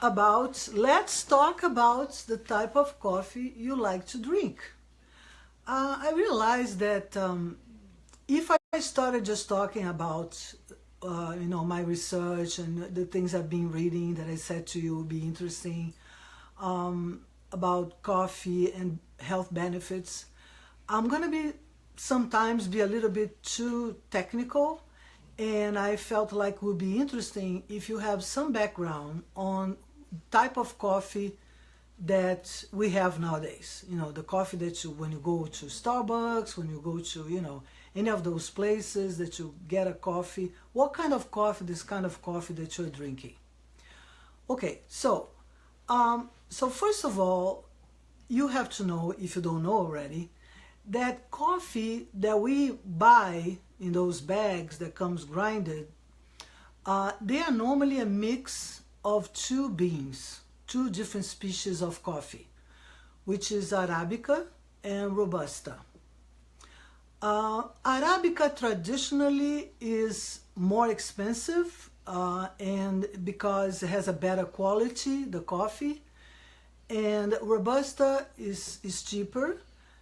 let's talk about the type of coffee you like to drink. I realized that if I started just talking about, my research and the things I've been reading that I said to you would be interesting about coffee and health benefits, I'm going to sometimes be a little bit too technical, and I felt like it would be interesting if you have some background on type of coffee that we have nowadays. The coffee that when you go to Starbucks, when you go to, any of those places that you get a coffee, what kind of coffee, this kind of coffee that you're drinking. Okay, so first of all, you have to know, if you don't know already, that coffee that we buy in those bags that comes grinded, they are normally a mix of two beans, two different species of coffee, which is Arabica and Robusta. Arabica traditionally is more expensive and because it has a better quality, the coffee, and Robusta is cheaper.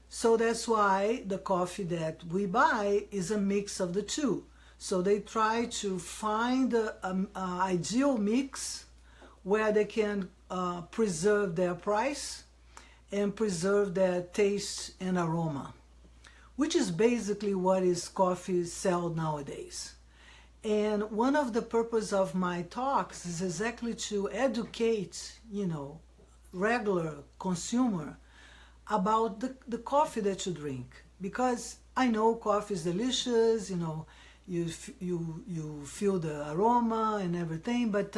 So that's why the coffee that we buy is a mix of the two. So they try to find an ideal mix where they can preserve their price and preserve their taste and aroma, which is basically what is coffee sold nowadays. And one of the purposes of my talks is exactly to educate, regular consumer about the coffee that you drink, because I know coffee is delicious, you feel the aroma and everything, but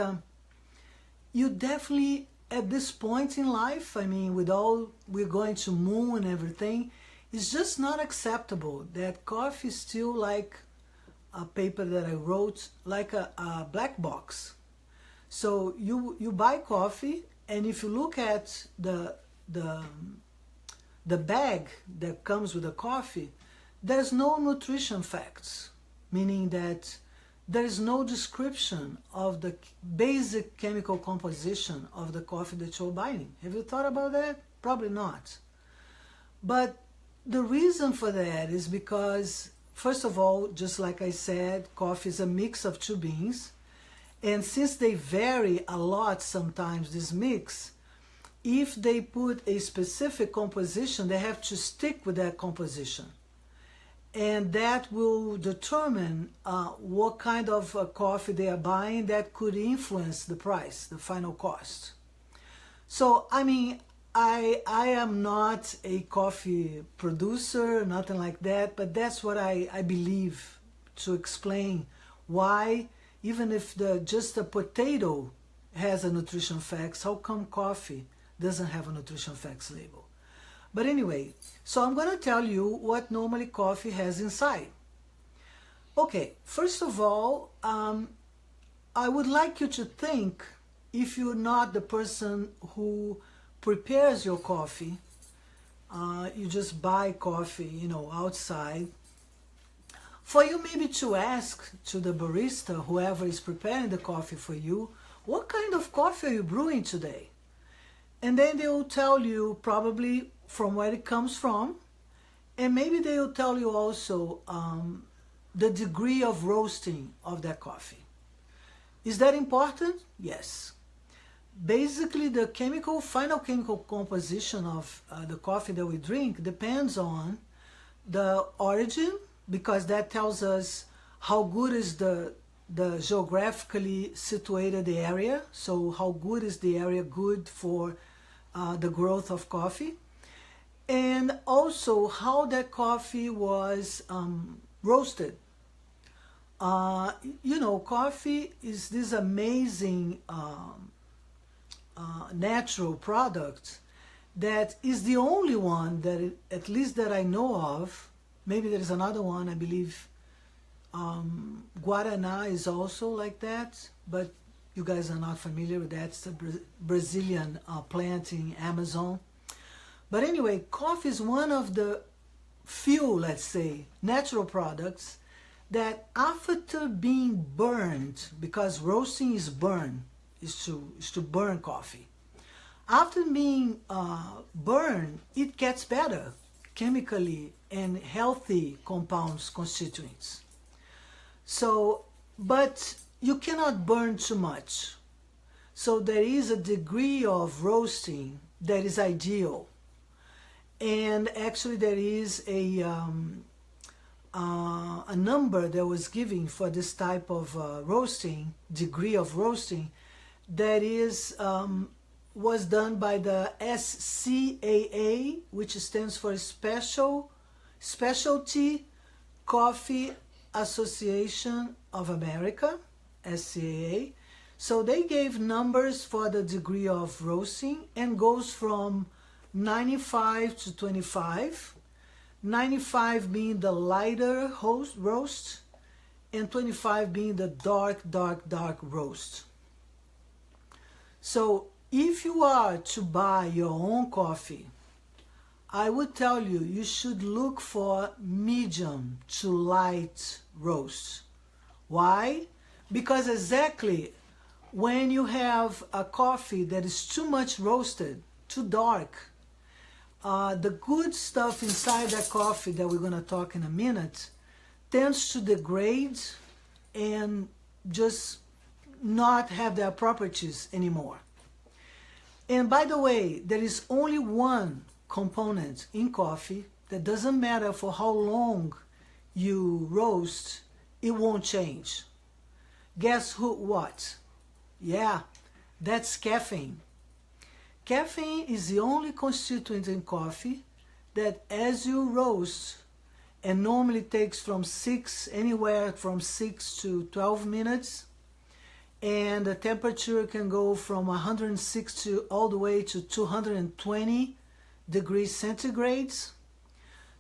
you definitely at this point in life, with all we're going to moon and everything, it's just not acceptable that coffee is still like a paper that I wrote, like a black box. So you buy coffee, and if you look at the bag that comes with the coffee, there's no nutrition facts, meaning that there is no description of the basic chemical composition of the coffee that you're buying. Have you thought about that? Probably not. But the reason for that is because, first of all, just like I said, coffee is a mix of two beans. And since they vary a lot sometimes, this mix, if they put a specific composition, they have to stick with that composition. And that will determine what kind of coffee they are buying that could influence the price, the final cost. So, I am not a coffee producer, nothing like that, but that's what I believe to explain why, even if just a potato has a nutrition facts, how come coffee doesn't have a nutrition facts label? But anyway, so I'm going to tell you what normally coffee has inside. Okay, first of all, I would like you to think, if you're not the person who prepares your coffee, you just buy coffee, outside, for you maybe to ask to the barista, whoever is preparing the coffee for you, what kind of coffee are you brewing today? And then they will tell you probably from where it comes from, and maybe they will tell you also the degree of roasting of that coffee. Is that important? Yes. Basically, the final chemical composition of the coffee that we drink depends on the origin, because that tells us how good is the geographically situated area. So how good is the area good for the growth of coffee, and also how that coffee was roasted. Coffee is this amazing natural product that is the only one that, at least that I know of, maybe there's another one, I believe Guaraná is also like that, but you guys are not familiar with that. It's a Brazilian plant in Amazon. But anyway, coffee is one of the few, let's say, natural products that after being burned, because roasting is burn, is to burn coffee. After being burned, it gets better chemically and healthy compounds constituents. So, but you cannot burn too much. So there is a degree of roasting that is ideal. And actually there is a number that was given for this type of roasting, degree of roasting, that is was done by the SCAA, which stands for Specialty Coffee Association of America, SCAA. So they gave numbers for the degree of roasting and goes from 95 to 25, 95 being the lighter roast and 25 being the dark roast. So if you are to buy your own coffee, I would tell you, you should look for medium to light roast. Why? Because exactly when you have a coffee that is too much roasted, too dark, the good stuff inside that coffee that we're going to talk in a minute tends to degrade and just not have their properties anymore. And by the way, there is only one component in coffee that doesn't matter for how long you roast, it won't change. Guess what? Yeah, that's caffeine. Caffeine is the only constituent in coffee that as you roast, and normally takes anywhere from 6 to 12 minutes, and the temperature can go from 160 all the way to 220 degrees centigrade.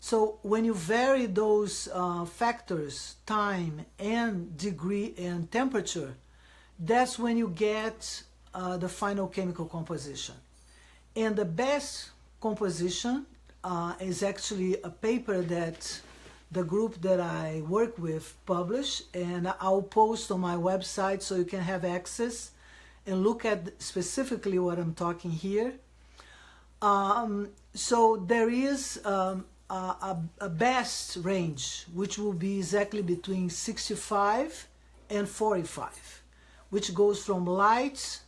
So when you vary those factors, time and degree and temperature, that's when you get the final chemical composition. And the best composition is actually a paper that the group that I work with published, and I'll post on my website so you can have access and look at specifically what I'm talking here. So there is a best range, which will be exactly between 65 and 45, which goes from light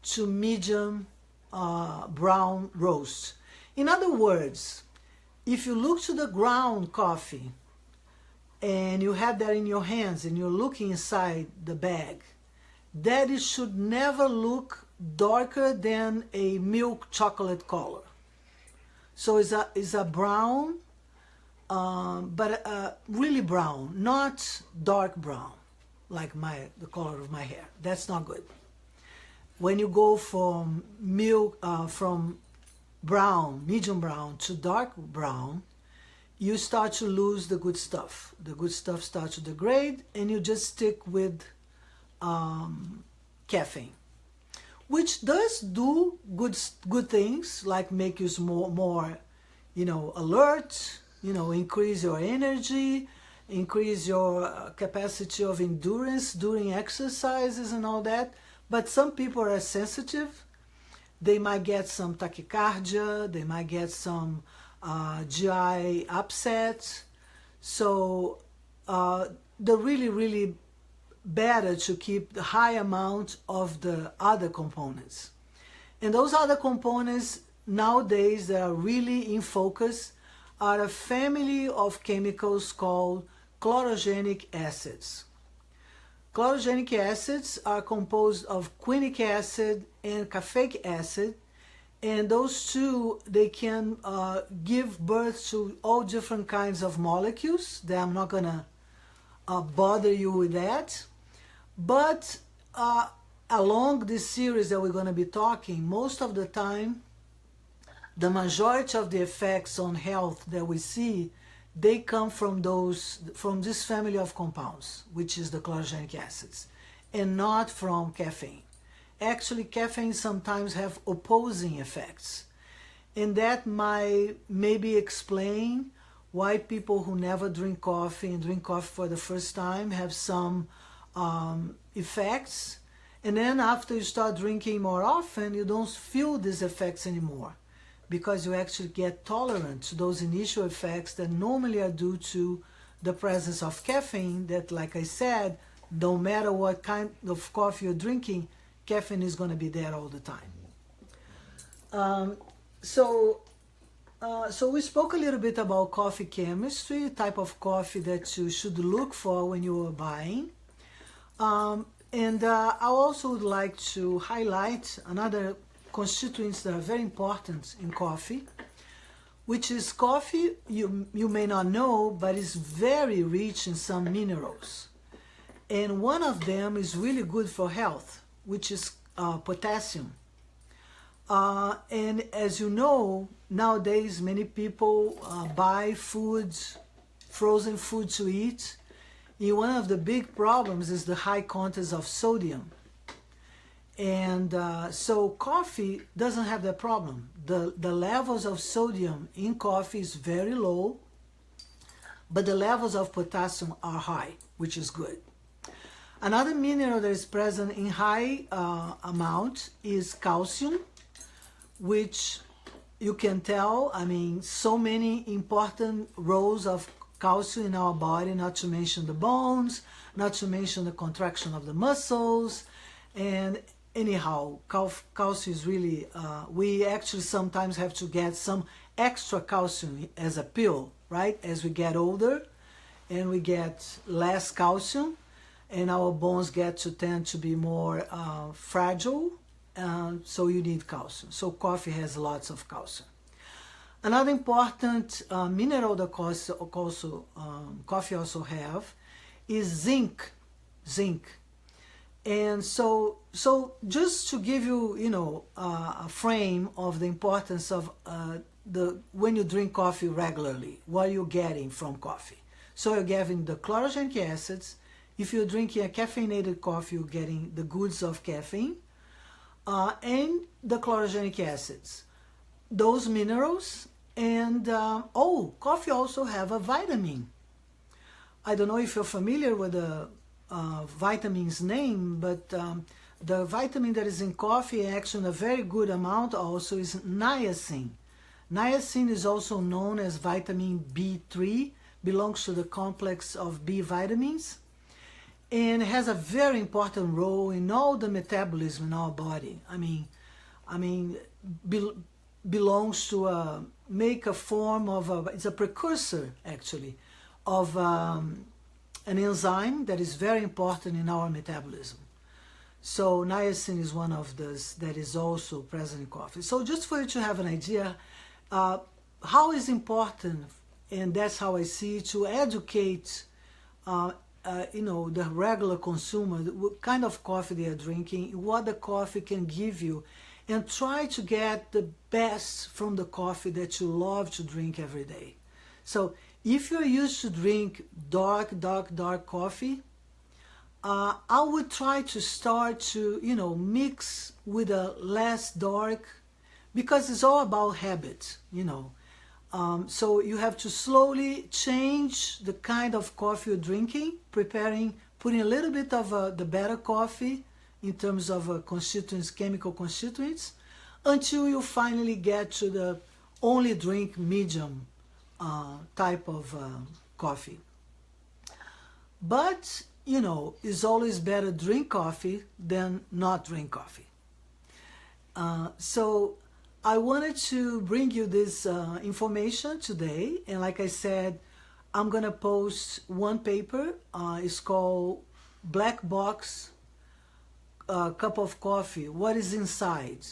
to medium brown roast. In other words, if you look to the ground coffee and you have that in your hands and you're looking inside the bag, that it should never look darker than a milk chocolate color. So it's a brown, but really brown, not dark brown like the color of my hair. That's not good. When you go from from brown, medium brown to dark brown, you start to lose the good stuff. The good stuff starts to degrade, and you just stick with caffeine, which does do good things, like make you more alert, increase your energy, increase your capacity of endurance during exercises and all that. But some people are sensitive. They might get some tachycardia, they might get some GI upset. So they're really better to keep the high amount of the other components. And those other components nowadays that are really in focus are a family of chemicals called chlorogenic acids. Chlorogenic acids are composed of quinic acid and caffeic acid, and those two, they can give birth to all different kinds of molecules. That I'm not gonna bother you with that. But along this series that we're gonna be talking, most of the time, the majority of the effects on health that we see, they come from this family of compounds, which is the chlorogenic acids, and not from caffeine. Actually, caffeine sometimes have opposing effects, and that might maybe explain why people who never drink coffee and drink coffee for the first time have some effects, And then after you start drinking more often, you don't feel these effects anymore because you actually get tolerant to those initial effects that normally are due to the presence of caffeine that, like I said, no matter what kind of coffee you're drinking, caffeine is going to be there all the time. So we spoke a little bit about coffee chemistry, type of coffee that you should look for when you are buying. And I also would like to highlight another constituents that are very important in coffee, which is coffee, you may not know, but it's very rich in some minerals. And one of them is really good for health, which is potassium. And as you know, nowadays many people buy foods, frozen food to eat. And one of the big problems is the high contents of sodium. And so coffee doesn't have that problem. The levels of sodium in coffee is very low, but the levels of potassium are high, which is good. Another mineral that is present in high amount is calcium, which you can tell, I mean, so many important roles of calcium in our body, not to mention the bones, not to mention the contraction of the muscles. And anyhow, calcium is really, we actually sometimes have to get some extra calcium as a pill, right? As we get older and we get less calcium and our bones get to tend to be more fragile, so you need calcium. So coffee has lots of calcium. Another important mineral that coffee also have is zinc. And so just to give you, a frame of the importance of when you drink coffee regularly, what you're getting from coffee. So you're getting the chlorogenic acids. If you're drinking a caffeinated coffee, you're getting the goods of caffeine and the chlorogenic acids. Those minerals, and coffee also have a vitamin. I don't know if you're familiar with the vitamin's name, but the vitamin that is in coffee, actually in a very good amount also, is niacin. Niacin is also known as vitamin B3, belongs to the complex of B vitamins, and has a very important role in all the metabolism in our body. I mean, belongs to make a form of it's a precursor actually of an enzyme that is very important in our metabolism. So niacin is one of those that is also present in coffee. So just for you to have an idea, how is important, and that's how I see it, to educate the regular consumer, what kind of coffee they are drinking, what the coffee can give you, and try to get the best from the coffee that you love to drink every day. So if you're used to drink dark coffee, I would try to start to, mix with a less dark, because it's all about habit, So you have to slowly change the kind of coffee you're drinking, putting a little bit of the better coffee in terms of constituents, chemical constituents, until you finally get to the only drink medium type of coffee. But, it's always better drink coffee than not drink coffee. So I wanted to bring you this information today, and like I said, I'm gonna post one paper. It's called Black Box Cup of Coffee, What is Inside?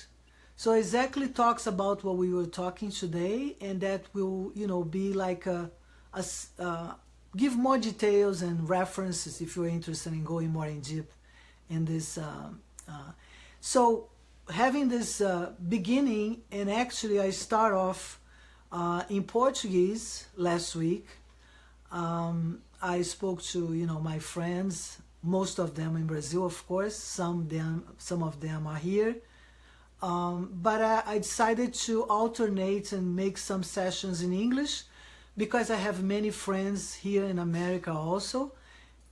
So exactly talks about what we were talking today, and that will, be like give more details and references if you're interested in going more in deep in this. So having this beginning, and actually I start off in Portuguese last week. I spoke to my friends, most of them in Brazil, of course. Some of them are here, but I decided to alternate and make some sessions in English, because I have many friends here in America also,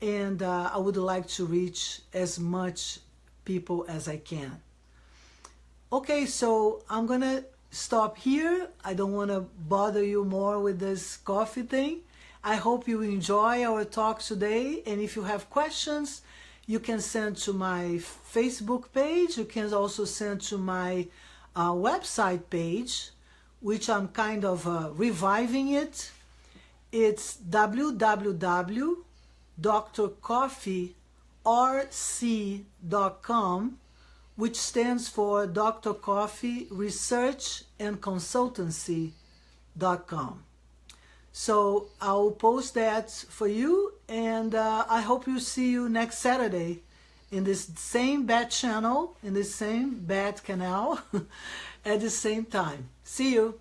and I would like to reach as much people as I can. Okay, so I'm gonna stop here. I don't want to bother you more with this coffee thing. I hope you enjoy our talk today, and if you have questions, you can send to my Facebook page. You can also send to my website page, which I'm kind of reviving it. It's www.drcoffeerc.com, which stands for Dr. Coffee Research and Consultancy.com. So I'll post that for you, and I hope you see you next Saturday in this same bat channel, in this same bat canal, at the same time. See you.